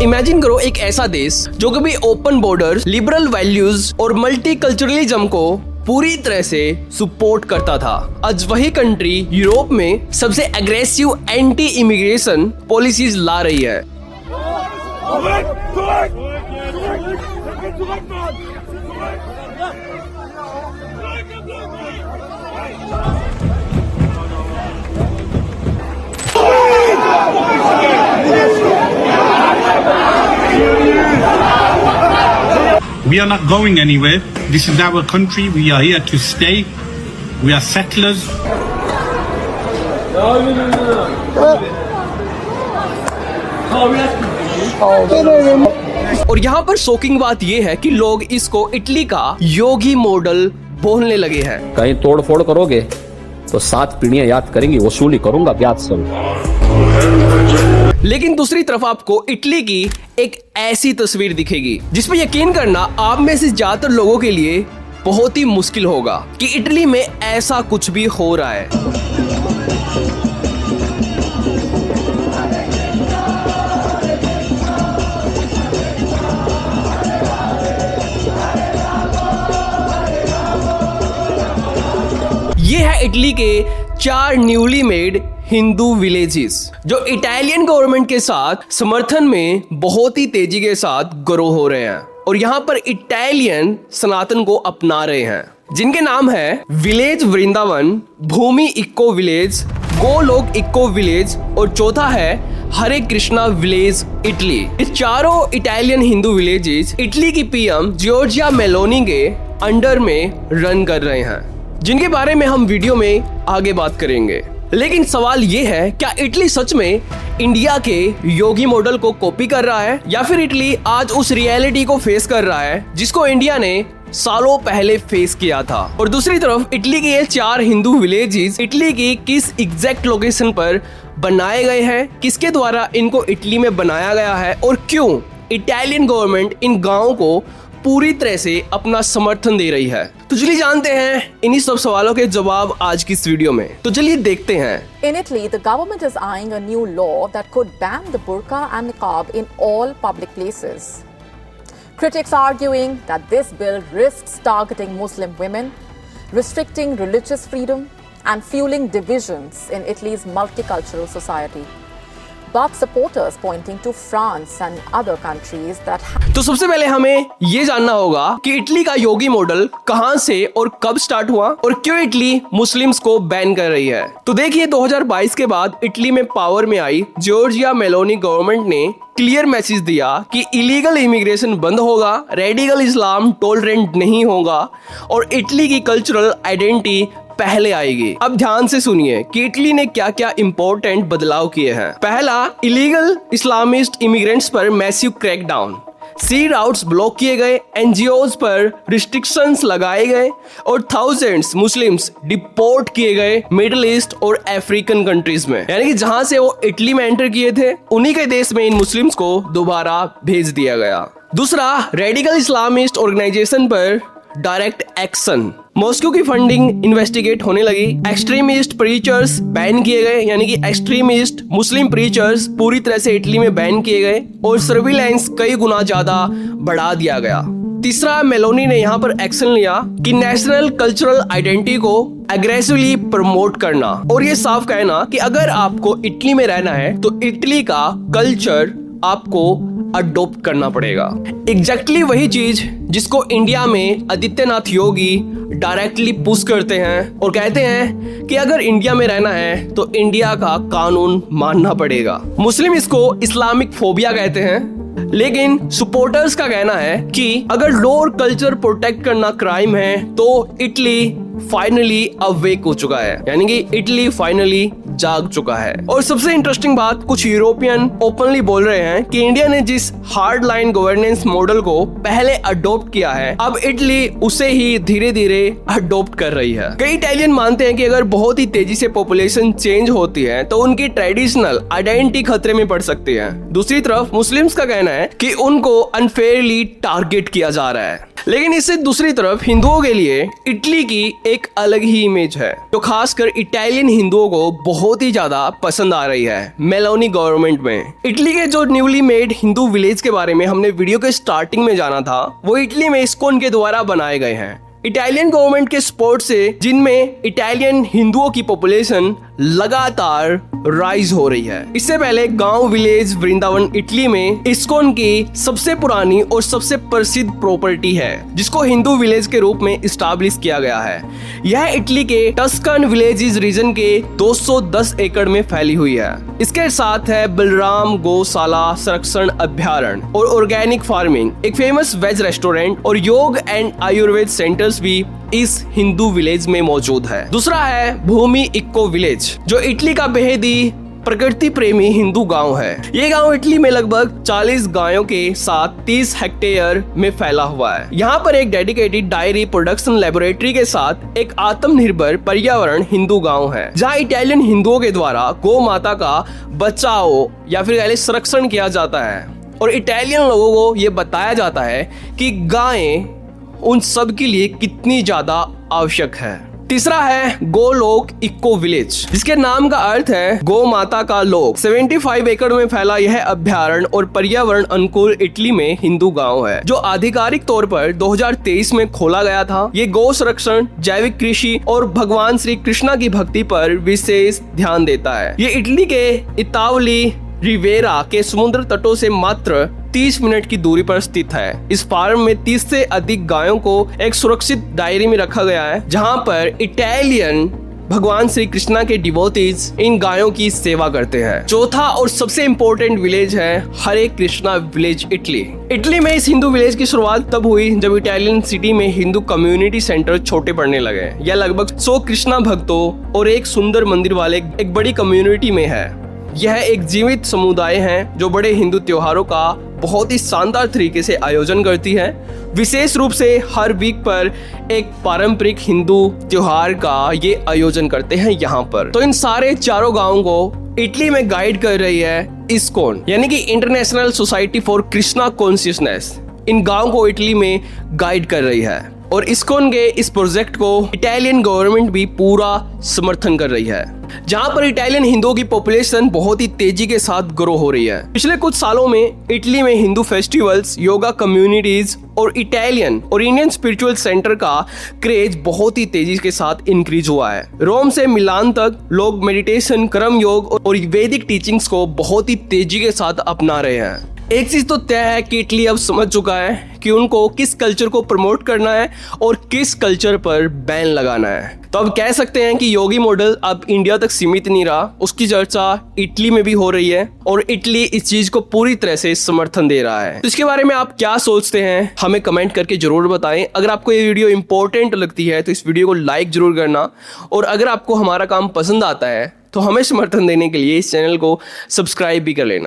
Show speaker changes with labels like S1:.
S1: Imagine करो एक ऐसा देश जो कभी ओपन बॉर्डर्स, लिबरल वैल्यूज और मल्टीकल्चरलिज्म को पूरी तरह से सपोर्ट करता था। आज वही कंट्री यूरोप में सबसे एग्रेसिव एंटी इमिग्रेशन पॉलिसीज ला रही है।
S2: We are not going anywhere. This is our country. We are here to stay. We are settlers.
S1: और यहाँ पर शॉकिंग बात यह है कि लोग इसको इटली का योगी मॉडल बोलने लगे हैं।
S3: कहीं तोड़ फोड़ करोगे तो 7 पीढ़ियां याद करेंगी, वसूली करूंगा ब्याज सब।
S1: लेकिन दूसरी तरफ आपको इटली की एक ऐसी तस्वीर दिखेगी जिसमें यकीन करना आप में से ज्यादातर लोगों के लिए बहुत ही मुश्किल होगा कि इटली में ऐसा कुछ भी हो रहा है। ये है इटली के 4 न्यूली मेड हिंदू विलेजेस जो इटालियन गवर्नमेंट के साथ समर्थन में बहुत ही तेजी के साथ ग्रो हो रहे हैं और यहाँ पर इटालियन सनातन को अपना रहे हैं, जिनके नाम है village Vrindavan, Bhumi eco village, Golok eco village और चौथा है हरे कृष्णा विलेज इटली। इस चारों इटालियन हिंदू विलेजेस इटली की पीएम जॉर्जिया मेलोनी के अंडर में रन कर रहे हैं, जिनके बारे में हम वीडियो में आगे बात करेंगे। लेकिन सवाल ये है, क्या इटली सच में इंडिया के योगी मॉडल को कॉपी कर रहा है या फिर इटली आज उस रियलिटी को फेस कर रहा है जिसको इंडिया ने सालों पहले फेस किया था? और दूसरी तरफ इटली के ये 4 हिंदू विलेजेस इटली की किस एग्जैक्ट लोकेशन पर बनाए गए हैं, किसके द्वारा इनको इटली में बनाया गया है और क्यों इटालियन गवर्नमेंट इन गाँवों को पूरी तरह से अपना समर्थन दे रही है? तो चलिए जानते हैं इन्हीं सब सवालों के जवाब आज की इस वीडियो में। तो चलिए देखते हैं।
S4: In Italy, the government is eyeing a new law that could ban the burqa and niqab in all public places. Critics arguing that this bill risks targeting Muslim women, restricting religious freedom, and fueling divisions in Italy's multicultural society. But supporters pointing to France and other countries that
S1: तो सबसे पहले हमें ये जानना होगा कि Italy का योगी model कहां से और कब स्टार्ट हुआ और क्यों इटली मुस्लिम्स को बैन कर रही है। तो देखिए 2022 के बाद इटली में पावर में आई जॉर्जिया मेलोनी गवर्नमेंट ने क्लियर मैसेज दिया कि इलीगल इमिग्रेशन बंद होगा, रेडिकल इस्लाम टॉलरेंट नहीं होगा और इटली की कल्चरल आइडेंटिटी पहले आएगी। अब ध्यान से सुनिए कि इटली ने क्या क्या इंपॉर्टेंट बदलाव किए हैं। पहला, इलीगल इस्लामिस्ट इमिग्रेंट्स पर मैसिव क्रैकडाउन, सी राउट्स ब्लॉक किए गए, एनजीओज पर रिस्ट्रिक्शंस लगाए गए और थाउजेंड्स मुस्लिम्स डिपोर्ट किए गए मिडिल ईस्ट और अफ्रीकन कंट्रीज में, यानी कि जहां से वो इटली में एंटर किए थे उन्हीं के देश में इन मुस्लिम्स को दोबारा भेज दिया गया। दूसरा, रेडिकल इस्लामिस्ट ऑर्गेनाइजेशन पर डायरेक्ट एक्शन, मॉस्को की फंडिंग इन्वेस्टिगेट होने लगी, एक्सट्रीमिस्ट प्रीचर्स बैन किए गए, यानी कि एक्सट्रीमिस्ट मुस्लिम प्रीचर्स पूरी तरह से इटली में बैन किए गए और सर्विलांस कई गुना ज्यादा बढ़ा दिया गया। तीसरा, मेलोनी ने यहाँ पर एक्शन लिया कि नेशनल कल्चरल आइडेंटिटी को एग्रेसिवली प्रमोट करना और ये साफ कहना कि अगर आपको इटली में रहना है तो इटली का कल्चर आपको अडॉप्ट करना पड़ेगा। एग्जैक्टली वही चीज जिसको इंडिया में आदित्यनाथ योगी डायरेक्टली पुश करते हैं और कहते हैं कि अगर इंडिया में रहना है तो इंडिया का कानून मानना पड़ेगा। मुस्लिम इसको इस्लामिक फोबिया कहते हैं, लेकिन सपोर्टर्स का कहना है कि अगर लोअर कल्चर प्रोटेक्ट करना क्राइम है तो इटली फाइनली अवेक हो चुका है, यानी कि इटली फाइनली जाग चुका है। और सबसे इंटरेस्टिंग बात, कुछ यूरोपियन ओपनली बोल रहे हैं कि इंडिया ने जिस हार्ड लाइन गवर्नेंस मॉडल को पहले अडॉप्ट किया है अब इटली उसे ही धीरे धीरे अडॉप्ट कर रही है। कई इटालियन मानते हैं कि अगर बहुत ही तेजी से पॉपुलेशन चेंज होती है तो उनकी ट्रेडिशनल आइडेंटिटी खतरे में पड़ सकती है। दूसरी तरफ मुस्लिम्स का कहना है कि उनको अनफेयरली टारगेट किया जा रहा है। लेकिन इससे दूसरी तरफ हिंदुओं के लिए इटली की एक अलग ही इमेज है जो खासकर इटालियन हिंदुओं को बहुत बहुत ही ज्यादा पसंद आ रही है मेलोनी गवर्नमेंट में। इटली के जो न्यूली मेड हिंदू विलेज के बारे में हमने वीडियो के स्टार्टिंग में जाना था, वो इटली में इस्कॉन के द्वारा बनाए गए हैं। इटालियन गवर्नमेंट के सपोर्ट से, जिनमें इटालियन हिंदुओं की पॉपुलेशन लगातार राइज हो रही है। इससे पहले गांव विलेज वृंदावन इटली में इस्कॉन की सबसे पुरानी और सबसे प्रसिद्ध प्रॉपर्टी है, जिसको हिंदू विलेज के रूप में इस्टेब्लिश किया गया है। यह इटली के टस्कन विलेजेस रीजन के 210 एकड़ में फैली हुई है। इसके साथ है बलराम गौशाला संरक्षण अभ्यारण्य और ऑर्गेनिक फार्मिंग, एक फेमस वेज रेस्टोरेंट और योग एंड आयुर्वेद सेंटर्स भी इस हिंदू विलेज में मौजूद है। दूसरा है भूमि इको विलेज, जो इटली का बेहद ही प्रकृति प्रेमी हिंदू गांव है। ये गांव इटली में लगभग 40 गायों के साथ 30 हेक्टेयर में फैला हुआ है। यहाँ पर एक डेडिकेटेड डायरी प्रोडक्शन लेबोरेटरी के साथ एक आत्मनिर्भर पर्यावरण हिंदू गांव है, जहाँ इटालियन हिंदुओं के द्वारा गौ माता का बचाव या फिर संरक्षण किया जाता है और इटालियन लोगों को ये बताया जाता है कि गायें उन सब के लिए कितनी ज्यादा आवश्यक है। तीसरा है गोलोक इको विलेज, जिसके नाम का अर्थ है गौ माता का लोक। 75 एकड़ में फैला यह अभ्यारण्य और पर्यावरण अनुकूल इटली में हिंदू गांव है, जो आधिकारिक तौर पर 2023 में खोला गया था। ये गौ संरक्षण, जैविक कृषि और भगवान श्री कृष्णा की भक्ति पर विशेष ध्यान देता है। ये इटली के इतावली रिवेरा के समुद्र तटों से मात्र 30 मिनट की दूरी पर स्थित है। इस फार्म में 30 से अधिक गायों को एक सुरक्षित दायरे में रखा गया है, जहां पर इटालियन भगवान श्री कृष्णा के डिवोटीज इन गायों की सेवा करते हैं। चौथा और सबसे इम्पोर्टेंट विलेज है Hare Krishna village Italy. Italy में इस हिंदू विलेज की शुरुआत तब हुई जब इटालियन सिटी में हिंदू कम्युनिटी सेंटर छोटे पड़ने लगे। यह लगभग 100 कृष्णा भक्तों और एक सुंदर मंदिर वाले एक बड़ी कम्युनिटी में है। यह एक जीवित समुदाय है जो बड़े हिंदू त्योहारों का बहुत ही शानदार तरीके से आयोजन करती है। विशेष रूप से हर वीक पर एक पारंपरिक हिंदू त्योहार का ये आयोजन करते हैं यहाँ पर। तो इन सारे चारों गांवों को इटली में गाइड कर रही है इस्कॉन, यानी कि International Society for Krishna Consciousness. इन गांवों को इटली में गाइड कर रही है और इस्कॉन के इस प्रोजेक्ट को इटालियन गवर्नमेंट भी पूरा समर्थन कर रही है, जहां पर इटालियन हिंदुओं की पॉपुलेशन बहुत ही तेजी के साथ ग्रो हो रही है। पिछले कुछ सालों में इटली में हिंदू फेस्टिवल्स, योगा कम्युनिटीज और इटालियन और इंडियन स्पिरिचुअल सेंटर का क्रेज बहुत ही तेजी के साथ इंक्रीज हुआ है। रोम से मिलान तक लोग मेडिटेशन, कर्म योग और वैदिक टीचिंग्स को बहुत ही तेजी के साथ अपना रहे हैं। एक चीज तो तय है कि इटली अब समझ चुका है कि उनको किस कल्चर को प्रमोट करना है और किस कल्चर पर बैन लगाना है। तो अब कह सकते हैं कि योगी मॉडल अब इंडिया तक सीमित नहीं रहा, उसकी चर्चा इटली में भी हो रही है और इटली इस चीज को पूरी तरह से समर्थन दे रहा है। तो इसके बारे में आप क्या सोचते हैं, हमें कमेंट करके जरूर बताएं। अगर आपको ये वीडियो इंपॉर्टेंट लगती है तो इस वीडियो को लाइक जरूर करना, और अगर आपको हमारा काम पसंद आता है तो हमें समर्थन देने के लिए इस चैनल को सब्सक्राइब भी कर लेना।